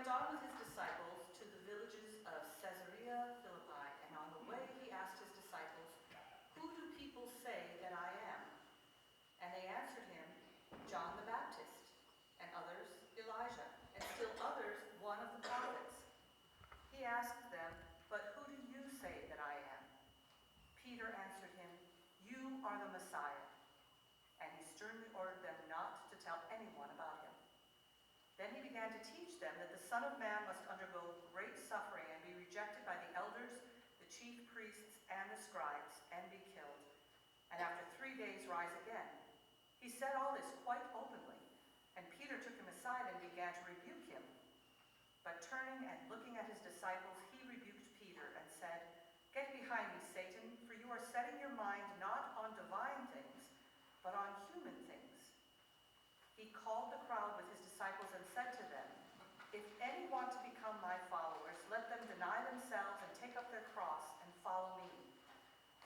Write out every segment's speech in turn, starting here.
went on with his disciples to the villages of Caesarea Philippi, and on the way he asked his disciples, "Who do people say that I am?" And they answered him, "John the Baptist, and others Elijah, and still others one of the prophets." He asked them, "But who do you say that I am?" Peter answered him, "You are the Messiah." And he sternly ordered them not to tell anyone about him. Then he began to teach them that the Son of Man must undergo great suffering and be rejected by the elders, the chief priests, and the scribes, and be killed, and after 3 days rise again. He said all this quite openly, and Peter took him aside and began to rebuke him. But turning and looking at his disciples, he rebuked Peter and said, "Get behind me, Satan, for you are setting your mind not on divine things, but on human things." He called the crowd with his disciples and said to them, "If any want to become my followers, let them deny themselves and take up their cross and follow me.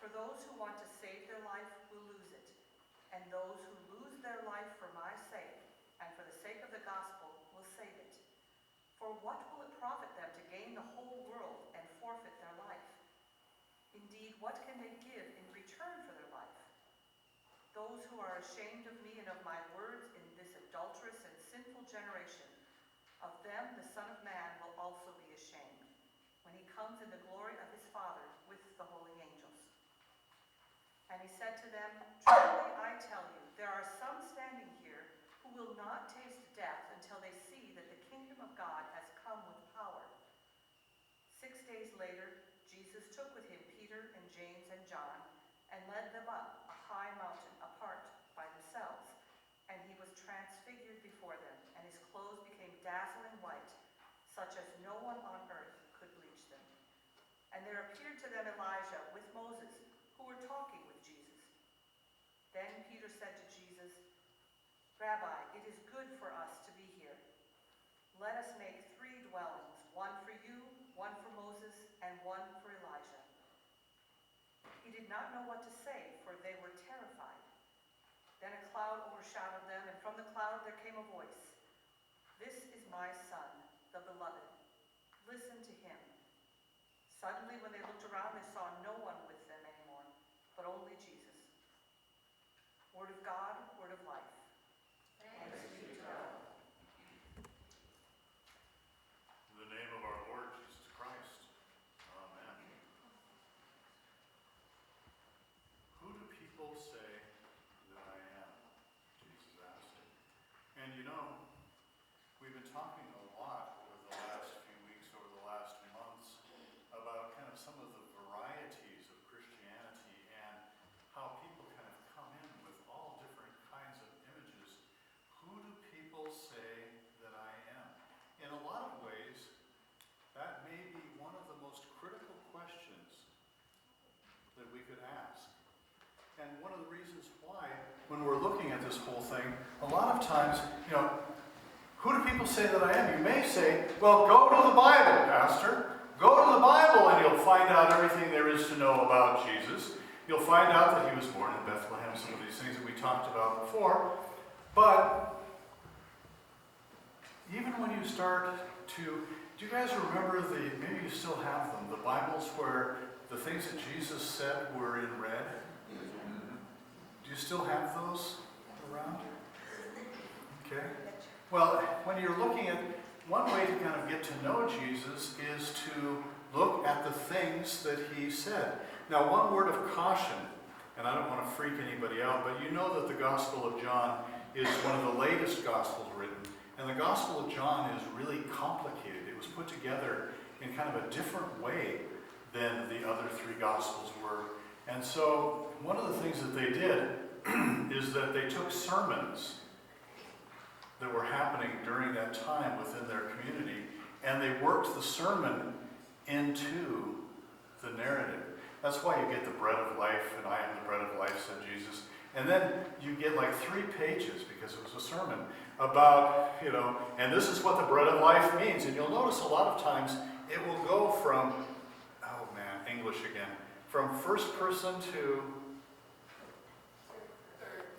For those who want to save their life will lose it, and those who lose their life for my sake and for the sake of the gospel will save it. For what will it profit them to gain the whole world and forfeit their life? Indeed, what can they give in return for their life? Those who are ashamed of me and of my words in this adulterous and sinful generation, of them the Son of Man will also be ashamed, when he comes in the glory of his Father with the holy angels." And he said to them, "Truly I tell you, there are some standing here who will not taste death until they see that the kingdom of God has come with power." 6 days later, Jesus took with him Peter and James and John, and led them up a high mountain apart by themselves. And he was transfigured before them, and his clothes became dazzling white, such as no one on earth could bleach them. And there appeared to them Elijah with Moses, who were talking with Jesus. Then Peter said to Jesus, "Rabbi, it is good for us to be here. Let us make 3 dwellings, one for you, one for Moses, and one for Elijah." He did not know what to say, for they were terrified. Then a cloud overshadowed them, and from the cloud there came a voice, "This is my Son, the beloved. Listen to him." Suddenly, when they looked around, they saw no one with them anymore, but only Jesus. Word of God, word of life. Thanks be to God. In the name of our Lord Jesus Christ. Amen. Who do people say that I am? Jesus asked. And you know, we've been talking a lot over the last few weeks, over the last months, about kind of some of the varieties of Christianity and how people kind of come in with all different kinds of images. Who do people say that I am? In a lot of ways, that may be one of the most critical questions that we could ask. And one of the reasons why, when we're looking at this whole thing, a lot of times, who do people say that I am? You may say, well, go to the Bible, Pastor. Go to the Bible and you'll find out everything there is to know about Jesus. You'll find out that he was born in Bethlehem, some of these things that we talked about before. But even when you start to, do you guys remember maybe you still have them, the Bibles where the things that Jesus said were in red? Do you still have those around? Okay. Well, when you're looking at, one way to kind of get to know Jesus is to look at the things that he said. Now, one word of caution, and I don't want to freak anybody out, but you know that the Gospel of John is one of the latest Gospels written. And the Gospel of John is really complicated. It was put together in kind of a different way than the other 3 Gospels were. And so one of the things that they did is that they took sermons that were happening during that time within their community, and they worked the sermon into the narrative. That's why you get the bread of life, and I am the bread of life, said Jesus. And then you get like 3 pages, because it was a sermon, about, and this is what the bread of life means. And you'll notice a lot of times it will go from, English again, from first person to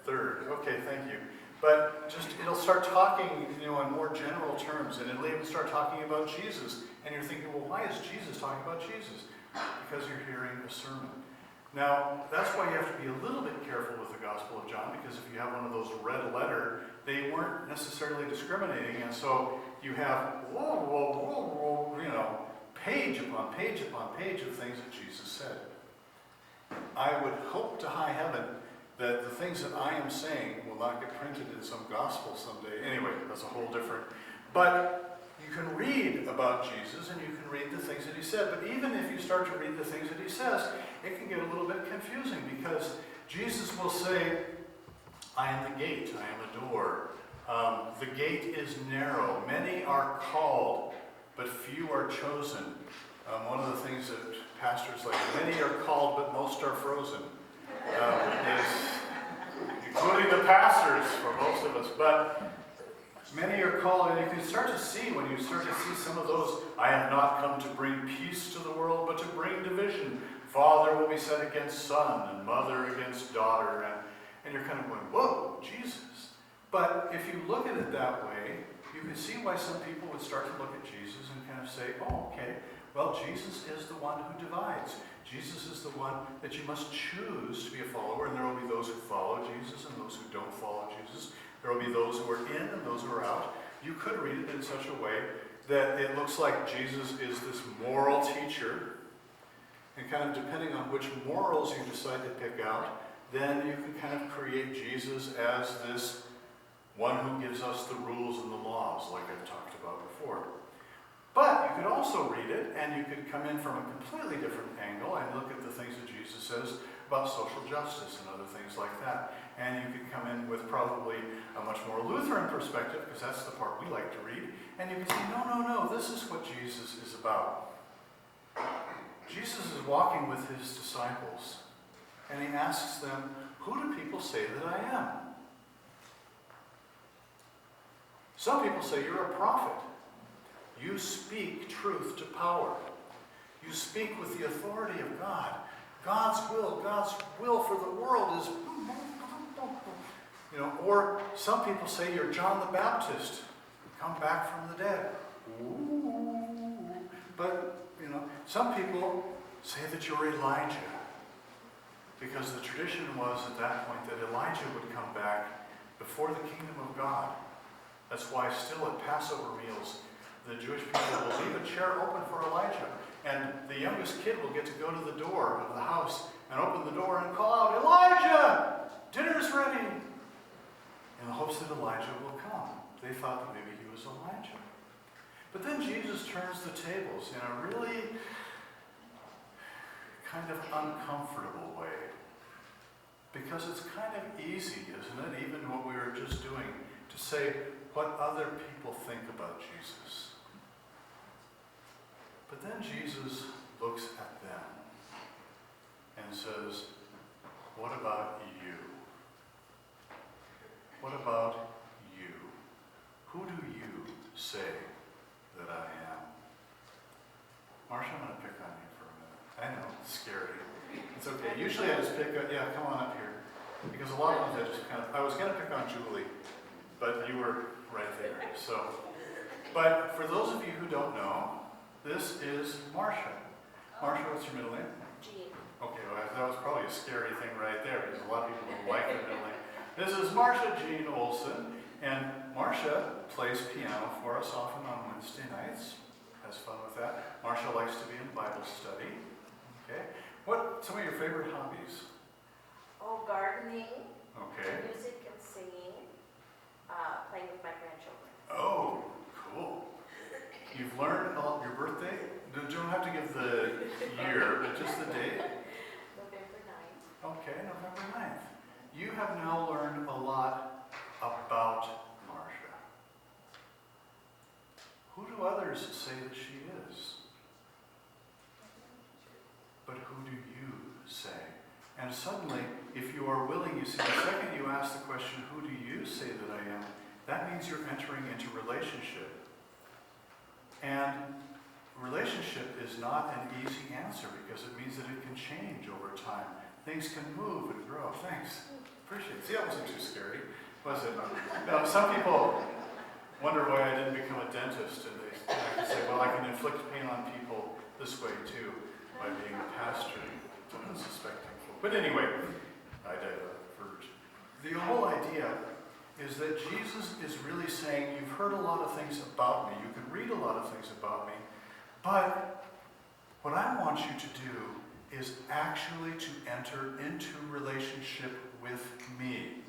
third. Okay, thank you. But just, it'll start talking, in more general terms, and it'll even start talking about Jesus. And you're thinking, well, why is Jesus talking about Jesus? Because you're hearing a sermon. Now, that's why you have to be a little bit careful with the Gospel of John, because if you have one of those red letter, they weren't necessarily discriminating, and so you have, page upon page upon page of things that Jesus said. I would hope to high heaven that the things that I am saying will not get printed in some gospel someday. Anyway, that's a whole different. But you can read about Jesus and you can read the things that he said. But even if you start to read the things that he says, it can get a little bit confusing because Jesus will say, I am the gate, I am the door. The gate is narrow. Many are called, but few are chosen. One of the things that pastors like, many are called, but most are frozen. Including the pastors for most of us, but many are called, and you can start to see, when you start to see some of those, I have not come to bring peace to the world, but to bring division. Father will be set against son, and mother against daughter, and you're kind of going, whoa, Jesus. But if you look at it that way, you can see why some people would start to look at Jesus and kind of say, oh, okay, well, Jesus is the one who divides. Jesus is the one that you must choose to be a follower, and there will be those who follow Jesus and those who don't follow Jesus. There will be those who are in and those who are out. You could read it in such a way that it looks like Jesus is this moral teacher, and kind of depending on which morals you decide to pick out, then you can kind of create Jesus as this one who gives us the rules and the laws, like I've talked about before. But you could also read it, and you could come in from a completely different angle and look at the things that Jesus says about social justice and other things like that. And you could come in with probably a much more Lutheran perspective, because that's the part we like to read. And you can say, no, this is what Jesus is about. Jesus is walking with his disciples, and he asks them, who do people say that I am? Some people say you're a prophet. You speak truth to power. You speak with the authority of God. God's will for the world is, or some people say you're John the Baptist, come back from the dead. Ooh. But, some people say that you're Elijah, because the tradition was at that point that Elijah would come back before the kingdom of God. That's why still at Passover meals, the Jewish people will leave a chair open for Elijah. And the youngest kid will get to go to the door of the house and open the door and call out, Elijah! Dinner's ready! In the hopes that Elijah will come. They thought that maybe he was Elijah. But then Jesus turns the tables in a really kind of uncomfortable way. Because it's kind of easy, isn't it, even what we were just doing, to say what other people think about Jesus. But then Jesus looks at them and says, what about you? What about you? Who do you say that I am? Marsha, I'm going to pick on you for a minute. I know, it's scary. It's okay. Usually I just pick on, come on up here. Because a lot of times I was going to pick on Julie, but you were right there. But for those of you who don't know, this is Marsha. Marsha, what's your middle name? Jean. Okay, well, that was probably a scary thing right there, because a lot of people don't like their middle name. This is Marsha Jean Olson, and Marsha plays piano for us often on Wednesday nights. Has fun with that. Marsha likes to be in Bible study. Okay. What some of your favorite hobbies? Oh, gardening. Okay. Music and singing. Playing with my grandchildren. Oh, cool. You've learned your birthday? You don't have to give the year, but just the date? November 9th. Okay, November 9th. You have now learned a lot about Marsha. Who do others say that she is? But who do you say? And suddenly, if you are willing, you see, the second you ask the question, who do you say that I am? That means you're entering into relationship. And relationship is not an easy answer because it means that it can change over time. Things can move and grow. Thanks. Appreciate it. See, that wasn't too scary. Was it? No, some people wonder why I didn't become a dentist, and they say, well, I can inflict pain on people this way too, by being a pastor to unsuspecting folk. But anyway, I diverge. The whole idea is that Jesus is really saying, you've heard a lot of things about me, you can read a lot of things about me, but what I want you to do is actually to enter into relationship with me.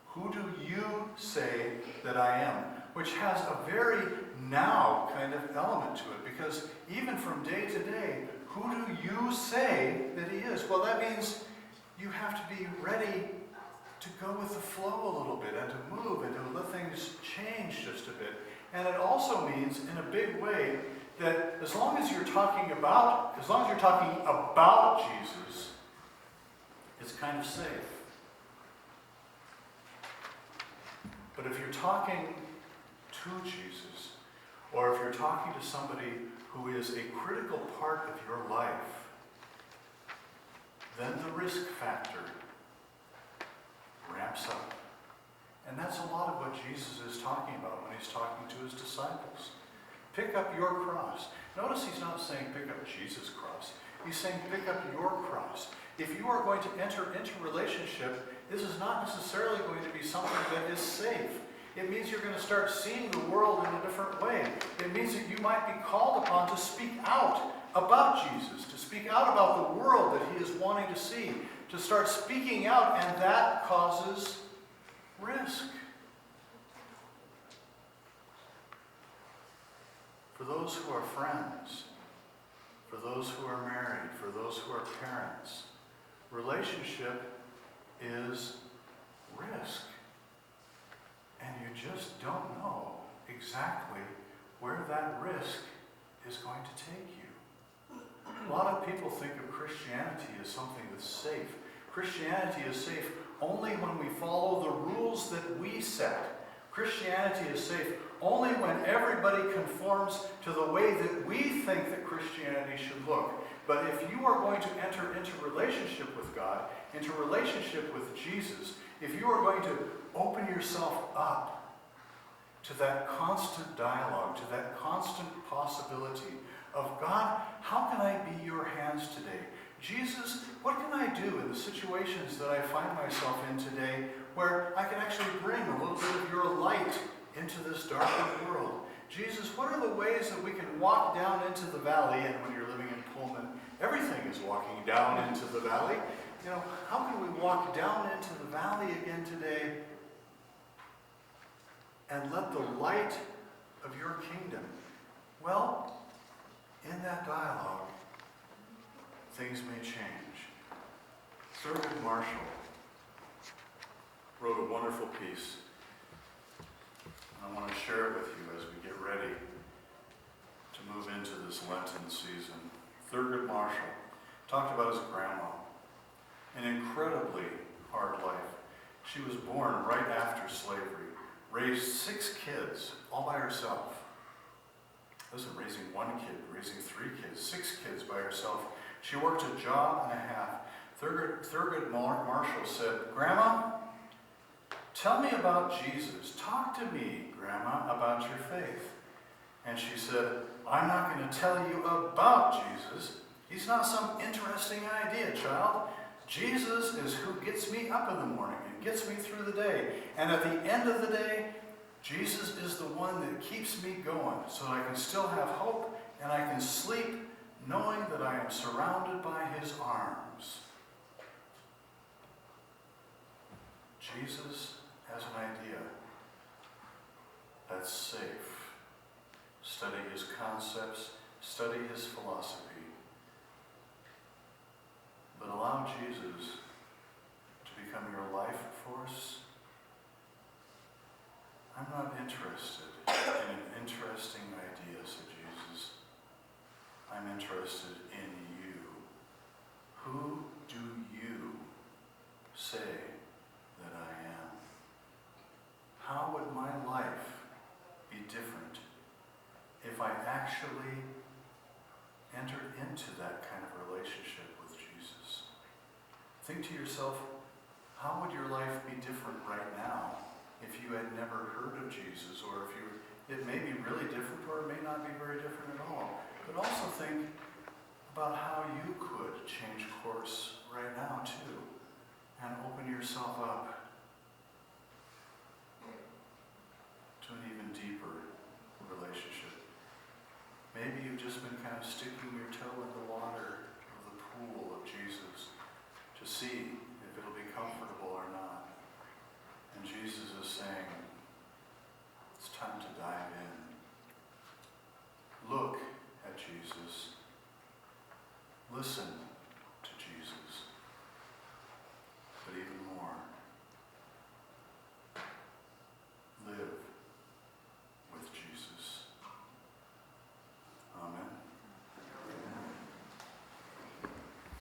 Who do you say that I am? Which has a very now kind of element to it, because even from day to day, who do you say that he is? Well, that means you have to be ready to go with the flow a little bit and to move and to let things change just a bit. And it also means, in a big way, that as long as you're talking about Jesus, it's kind of safe. But if you're talking to Jesus, or if you're talking to somebody who is a critical part of your life, then the risk factor ramps up. And that's a lot of what Jesus is talking about when he's talking to his disciples. Pick up your cross. Notice he's not saying pick up Jesus' cross. He's saying pick up your cross. If you are going to enter into relationship, this is not necessarily going to be something that is safe. It means you're going to start seeing the world in a different way. It means that you might be called upon to speak out about Jesus, to speak out about the world that he is wanting to see, to start speaking out, and that causes risk. For those who are friends, for those who are married, for those who are parents, relationship is risk. And you just don't know exactly where that risk is going to take you. A lot of people think of Christianity as something that's safe. Christianity is safe only when we follow the rules that we set. Christianity is safe only when everybody conforms to the way that we think that Christianity should look. But if you are going to enter into relationship with God, into relationship with Jesus, if you are going to open yourself up to that constant dialogue, to that constant possibility of God, how can I be your hands today? Jesus, what can I do in the situations that I find myself in today where I can actually bring a little bit of your light into this darkened world? Jesus, what are the ways that we can walk down into the valley? And when you're living in Pullman, everything is walking down into the valley. You know, how can we walk down into the valley again today and let the light of your kingdom? Well, in that dialogue, things may change. Thurgood Marshall wrote a wonderful piece. I want to share it with you as we get ready to move into this Lenten season. Thurgood Marshall talked about his grandma. An incredibly hard life. She was born right after slavery, raised 6 kids all by herself. Wasn't raising 1 kid, raising 3 kids, 6 kids by herself. She worked a job and a half. Thurgood Marshall said, "Grandma, tell me about Jesus. Talk to me, Grandma, about your faith." And she said, "I'm not going to tell you about Jesus. He's not some interesting idea, child. Jesus is who gets me up in the morning and gets me through the day. And at the end of the day, Jesus is the one that keeps me going so that I can still have hope and I can sleep knowing that I am surrounded by his arms." Jesus has an idea that's safe. Study his concepts, study his philosophy. But allow Jesus to become your life force. "I'm not interested in an interesting idea," said Jesus. "I'm interested in you. Who do you say that I am? How would my life be different if I actually entered into that kind of relationship with Jesus?" Think to yourself, how would your life be different right now if you had never heard of Jesus, or if it may be really different or it may not be very different at all. But also think about how you could change course right now too, and open yourself up to an even deeper relationship. Maybe you've just been kind of sticking your toe in the water of the pool of Jesus to see if it'll be comfortable or not. And Jesus is saying, it's time to dive in. Look at Jesus. Listen